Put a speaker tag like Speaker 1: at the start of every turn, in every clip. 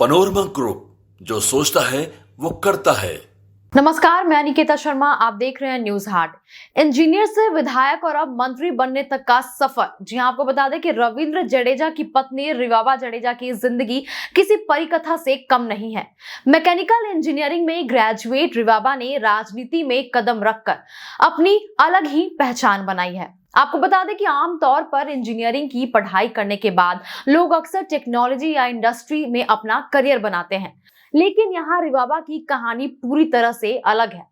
Speaker 1: Panorama group, जो सोचता है वो करता है।
Speaker 2: नमस्कार, मैं निकिता शर्मा, आप देख रहे हैं न्यूज हाट। इंजीनियर से विधायक और अब मंत्री बनने तक का सफर। जी हां, आपको बता दें कि रविंद्र जडेजा की पत्नी रिवाबा जडेजा की जिंदगी किसी परिकथा से कम नहीं है। मैकेनिकल इंजीनियरिंग में ग्रेजुएट रिवाबा ने राजनीति में कदम रखकर अपनी अलग ही पहचान बनाई है। आपको बता दें कि आमतौर पर इंजीनियरिंग की पढ़ाई करने के बाद लोग अक्सर टेक्नोलॉजी या इंडस्ट्री में अपना करियर बनाते हैं, लेकिन यहाँ रिवाबा की कहानी पूरी तरह से अलग है।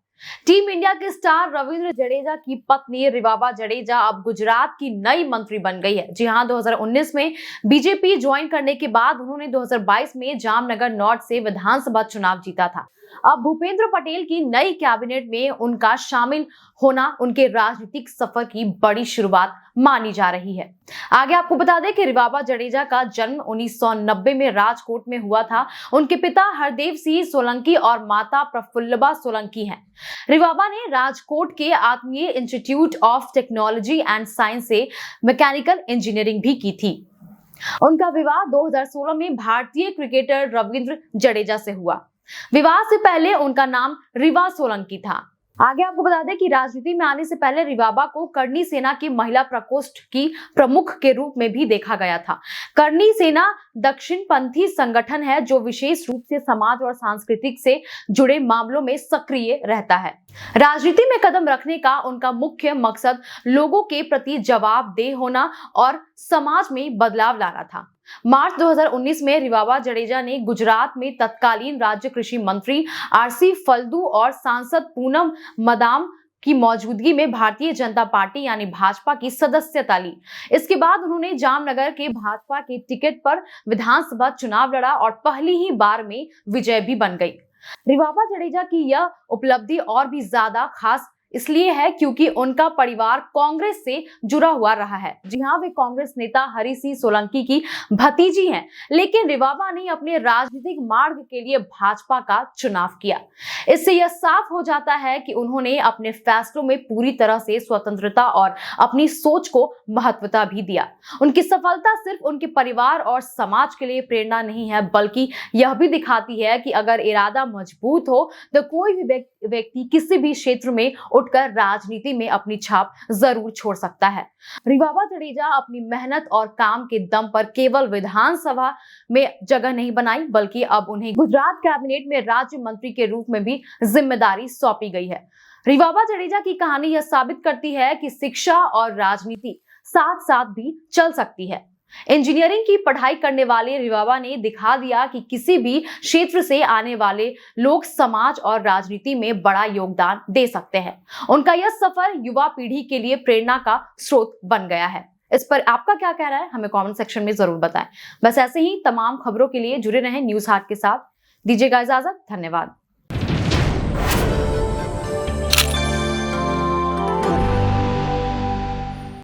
Speaker 2: टीम इंडिया के स्टार रविंद्र जडेजा की पत्नी रिवाबा जडेजा अब गुजरात की नई मंत्री बन गई है। जी हां, 2019 में बीजेपी ज्वाइन करने के बाद उन्होंने 2022 में जामनगर नॉर्थ से विधानसभा चुनाव जीता था। अब भूपेंद्र पटेल की नई कैबिनेट में उनका शामिल होना उनके राजनीतिक सफर की बड़ी शुरुआत मानी जा रही है। आगे आपको बता दें कि रिवाबा जडेजा का जन्म 1990 में राजकोट में हुआ था। उनके पिता हरदेव सिंह सोलंकी और माता प्रफुल्लबा सोलंकी हैं। रिवाबा ने राजकोट के आत्मीय institute of technology and science से मैकेनिकल इंजीनियरिंग भी की थी। उनका विवाह 2016 में भारतीय क्रिकेटर रविंद्र जडेजा से हुआ। विवाह से पहले उनका नाम रिवा सोलंकी था। आगे आपको बता दें कि राजनीति में आने से पहले रिवाबा को करनी सेना की महिला प्रकोष्ठ की प्रमुख के रूप में भी देखा गया था। करनी सेना दक्षिणपंथी संगठन है जो विशेष रूप से समाज और सांस्कृतिक से जुड़े मामलों में सक्रिय रहता है। राजनीति में कदम रखने का उनका मुख्य मकसद लोगों के प्रति जवाबदेह होना और समाज में बदलाव लाना था। मार्च 2019 में रिवाबा जडेजा ने गुजरात में तत्कालीन राज्य कृषि मंत्री आरसी फल्दू और सांसद पूनम मदाम की मौजूदगी में भारतीय जनता पार्टी यानी भाजपा की सदस्यता ली। इसके बाद उन्होंने जामनगर के भाजपा के टिकट पर विधानसभा चुनाव लड़ा और पहली ही बार में विजय भी बन गई। रिवाबा जडेजा की यह उपलब्धि और भी ज्यादा खास इसलिए है क्योंकि उनका परिवार कांग्रेस से जुड़ा हुआ रहा है। जी हां, वे कांग्रेस नेता हरि सिंह सोलंकी की भतीजी हैं, लेकिन रिवाबा ने अपने राजनीतिक मार्ग के लिए भाजपा का चुनाव किया। इससे यह साफ हो जाता है कि उन्होंने अपने फैसलों में पूरी तरह से स्वतंत्रता और अपनी सोच को महत्वता भी दिया। उनकी सफलता सिर्फ उनके परिवार और समाज के लिए प्रेरणा नहीं है, बल्कि यह भी दिखाती है कि अगर इरादा मजबूत हो तो कोई भी व्यक्ति किसी भी क्षेत्र में उठकर राजनीति में अपनी छाप जरूर छोड़ सकता है। रिवाबा जडेजा अपनी मेहनत और काम के दम पर केवल विधानसभा में जगह नहीं बनाई, बल्कि अब उन्हें गुजरात कैबिनेट में राज्य मंत्री के रूप में भी जिम्मेदारी सौंपी गई है। रिवाबा जडेजा की कहानी यह साबित करती है कि शिक्षा और राजनीति साथ साथ भी चल सकती है। इंजीनियरिंग की पढ़ाई करने वाले रिवाबा ने दिखा दिया कि किसी भी क्षेत्र से आने वाले लोग समाज और राजनीति में बड़ा योगदान दे सकते हैं। उनका यह सफर युवा पीढ़ी के लिए प्रेरणा का स्रोत बन गया है। इस पर आपका क्या कहना है, हमें कमेंट सेक्शन में जरूर बताएं। बस ऐसे ही तमाम खबरों के लिए जुड़े रहें न्यूज हाट के साथ। दीजिएगा इजाजत, धन्यवाद।